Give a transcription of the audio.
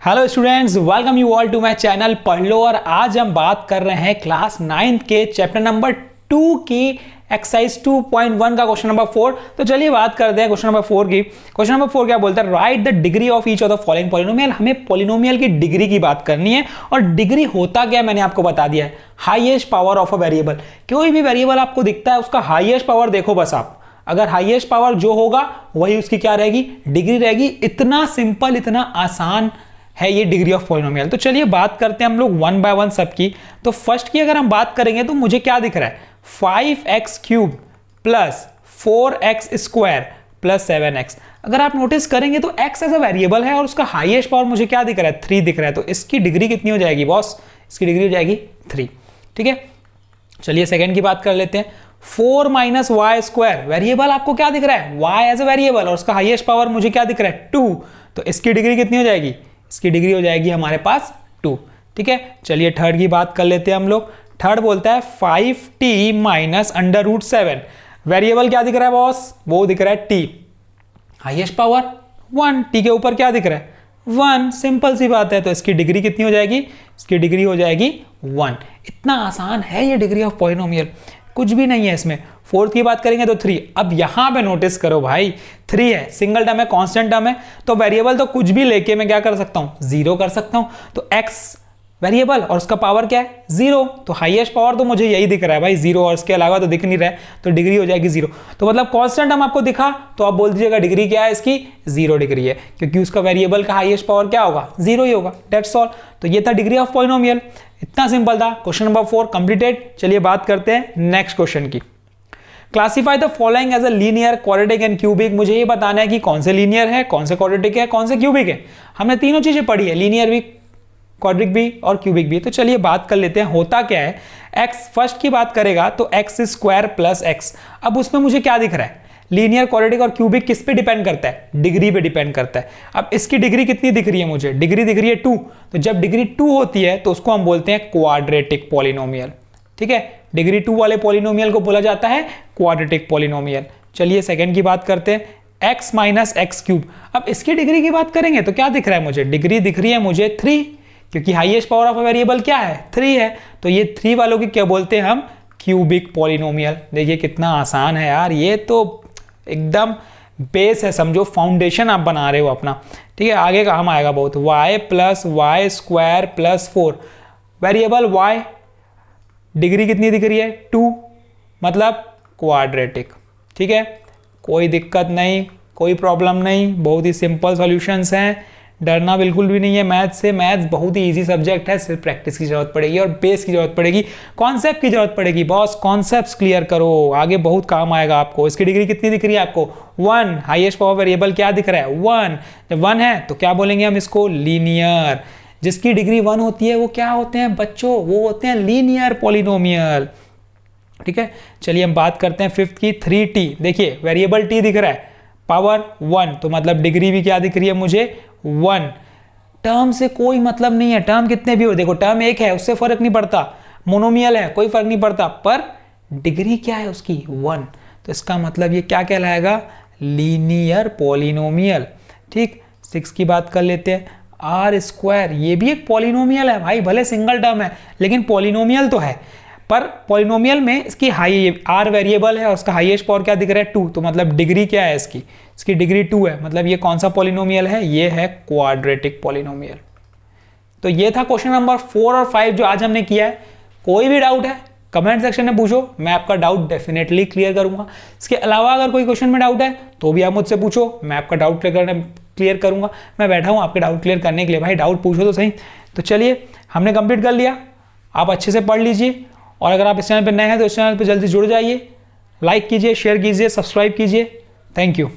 Hello students, welcome you all to my channel Padh Lo. और आज हम बात कर रहे हैं क्लास 9th के चैप्टर नंबर 2 की एक्सरसाइज 2.1 का क्वेश्चन नंबर 4। तो चलिए बात करते हैं क्वेश्चन नंबर 4 की। क्वेश्चन नंबर 4 क्या बोलता है, right the degree of each of the following polynomial. हमें पॉलिनोमियल की डिग्री की बात करनी है। और डिग्री होता क्या है मैंने आपको बता दिया है, highest power of a variable. कोई भी वेरिएबल आपको दिखता है उसका हाईएस्ट पावर देखो बस आप, अगर हाईएस्ट पावर जो होगा वही उसकी क्या रहेगी, डिग्री रहेगी। इतना सिंपल, इतना आसान है ये डिग्री ऑफ पॉलिनोमियल। तो चलिए बात करते हैं हम लोग वन बाय वन सबकी। तो फर्स्ट की अगर हम बात करेंगे तो मुझे क्या दिख रहा है, 5x cube plus 4x square plus 7x। अगर आप नोटिस करेंगे तो x एज अ वेरिएबल है और उसका हाईएस्ट पावर मुझे क्या दिख रहा है, 3 दिख रहा है। तो इसकी डिग्री कितनी हो जाएगी बॉस, इसकी डिग्री हो जाएगी 3। ठीक है, चलिए सेकेंड की बात कर लेते हैं। 4 माइनस वाई स्क्वायर, वेरिएबल आपको क्या दिख रहा है, y एज अ वेरिएबल, और उसका हाईएस्ट पावर मुझे क्या दिख रहा है, 2। तो इसकी डिग्री कितनी हो जाएगी, इसकी डिग्री हो जाएगी हमारे पास 2। ठीक है, चलिए थर्ड की बात कर लेते हैं हम लोग। थर्ड बोलता है 5t minus under root 7। Variable क्या दिख रहा है बॉस, वो दिख रहा है t, हाईएस्ट पावर 1, t के ऊपर क्या दिख रहा है 1, सिंपल सी बात है। तो इसकी डिग्री कितनी हो जाएगी, इसकी डिग्री हो जाएगी 1। इतना आसान है ये डिग्री ऑफ पॉलिनोमियल, कुछ भी नहीं है इसमें। फोर्थ की बात करेंगे तो 3। अब यहां पे नोटिस करो भाई, 3 है, सिंगल टर्म है, कांस्टेंट टर्म है, तो वेरिएबल तो कुछ भी लेके मैं क्या कर सकता हूं, 0 कर सकता हूं। तो x वेरिएबल और उसका पावर क्या है 0, तो हाईएस्ट पावर तो मुझे यही दिख रहा है भाई 0, और इसके अलावा तो दिख नहीं रहा है, तो डिग्री हो जाएगी 0। तो मतलब कांस्टेंट टर्म आपको दिखा तो आप बोल दीजिएगा डिग्री क्या है इसकी, 0 डिग्री है, क्योंकि उसका वेरिएबल का हाईएस्ट पावर क्या होगा, 0 ही होगा। That's all. तो ये था डिग्री ऑफ पॉलिनोमियल, इतना सिंपल था। Question number 4 completed. चलिए बात करते हैं नेक्स्ट क्वेश्चन की। Classify the following as a linear, quadratic and cubic. मुझे ये बताना है कि कौन से लीनियर है, कौन से क्वाड्रेटिक है, कौन से क्यूबिक है। हमने तीनों चीजें पढ़ी है, लीनियर भी, क्वाड्रिक भी और क्यूबिक भी। तो चलिए बात कर लेते हैं होता क्या है। एक्स फर्स्ट की बात करेगा तो एक्स स्क्वायर प्लस एक्स। अब उसमें मुझे क्या दिख रहा है, लीनियर, क्वाड्रेटिक और क्यूबिक किस पे डिपेंड करता है, डिग्री पे डिपेंड करता है। अब इसकी डिग्री कितनी दिख रही है मुझे, डिग्री दिख रही है 2। तो जब डिग्री 2 होती है तो उसको हम बोलते हैं क्वाड्रेटिक पॉलिनोमियल। ठीक है, डिग्री 2 वाले पॉलिनोमियल को बोला जाता है क्वाड्रेटिक पॉलिनोमियल। चलिए सेकंड की बात करते हैं, x माइनस एक्स क्यूब। अब इसकी डिग्री की बात करेंगे तो क्या दिख रहा है मुझे, डिग्री दिख रही है मुझे 3, क्योंकि हाईएस्ट पावर ऑफ वेरिएबल क्या है 3 है। तो ये 3 वालों की क्या बोलते हैं हम, क्यूबिक पॉलिनोमियल। देखिए कितना आसान है यार, ये तो एकदम बेस है, समझो फाउंडेशन आप बना रहे हो अपना। ठीक है, आगे काम आएगा बहुत। y plus y square plus 4, variable y, degree कितनी दिख रही है 2, मतलब क्वाड्रेटिक। ठीक है, कोई दिक्कत नहीं, कोई प्रॉब्लम नहीं, बहुत ही सिंपल सॉल्यूशंस हैं, डरना बिल्कुल भी नहीं है मैथ्स से। मैथ्स बहुत ही इजी सब्जेक्ट है, सिर्फ प्रैक्टिस की जरूरत पड़ेगी और बेस की जरूरत पड़ेगी, कॉन्सेप्ट की जरूरत पड़ेगी। बॉस कॉन्सेप्ट्स क्लियर करो, आगे बहुत काम आएगा आपको। इसकी डिग्री कितनी दिख रही है आपको 1, हाईएस्ट पावर वेरिएबल क्या दिख रहा है 1। जब 1 है तो क्या बोलेंगे हम इसको, लीनियर। जिसकी डिग्री 1 होती है वो क्या होते हैं बच्चों, वो होते हैं लीनियर पॉलिनोमियल। ठीक है, चलिए हम बात करते हैं फिफ्थ की, 3t। देखिए वेरिएबल t दिख रहा है, पावर 1, तो मतलब डिग्री भी क्या दिख रही है मुझे 1। टर्म से कोई मतलब नहीं है, टर्म कितने भी हो, देखो टर्म एक है उससे फर्क नहीं पड़ता, मोनोमियल है कोई फर्क नहीं पड़ता, पर डिग्री क्या है उसकी 1। तो इसका मतलब ये क्या कहलाएगा, लीनियर पॉलिनोमियल। ठीक, 6 की बात कर लेते हैं, आर स्क्वायर, ये भी एक पॉलिनोमियल है भाई, भले सिंगल टर्म है लेकिन पॉलिनोमियल तो है। पर पॉलिनोमियल में इसकी हाई आर वेरिएबल है और उसका हाईएस्ट पावर क्या दिख रहा है 2, तो मतलब डिग्री क्या है इसकी, इसकी डिग्री 2 है। मतलब ये कौन सा पॉलिनोमियल है, ये है क्वाड्रेटिक पॉलिनोमियल। तो ये था क्वेश्चन नंबर 4 और 5 जो आज हमने किया है। कोई भी डाउट है कमेंट सेक्शन में पूछो, मैं आपका डाउट डेफिनेटली क्लियर करूंगा। इसके अलावा अगर कोई क्वेश्चन में डाउट है तो भी आप मुझसे पूछो, मैं आपका डाउट क्लियर करूंगा। मैं बैठा हूं आपके डाउट क्लियर करने के लिए, भाई डाउट पूछो तो सही। तो चलिए हमने कंप्लीट कर लिया, आप अच्छे से पढ़ लीजिए। और अगर आप इस चैनल पर नए हैं तो इस चैनल पर जल्दी जुड़ जाइए, लाइक कीजिए, शेयर कीजिए, सब्सक्राइब कीजिए। Thank you.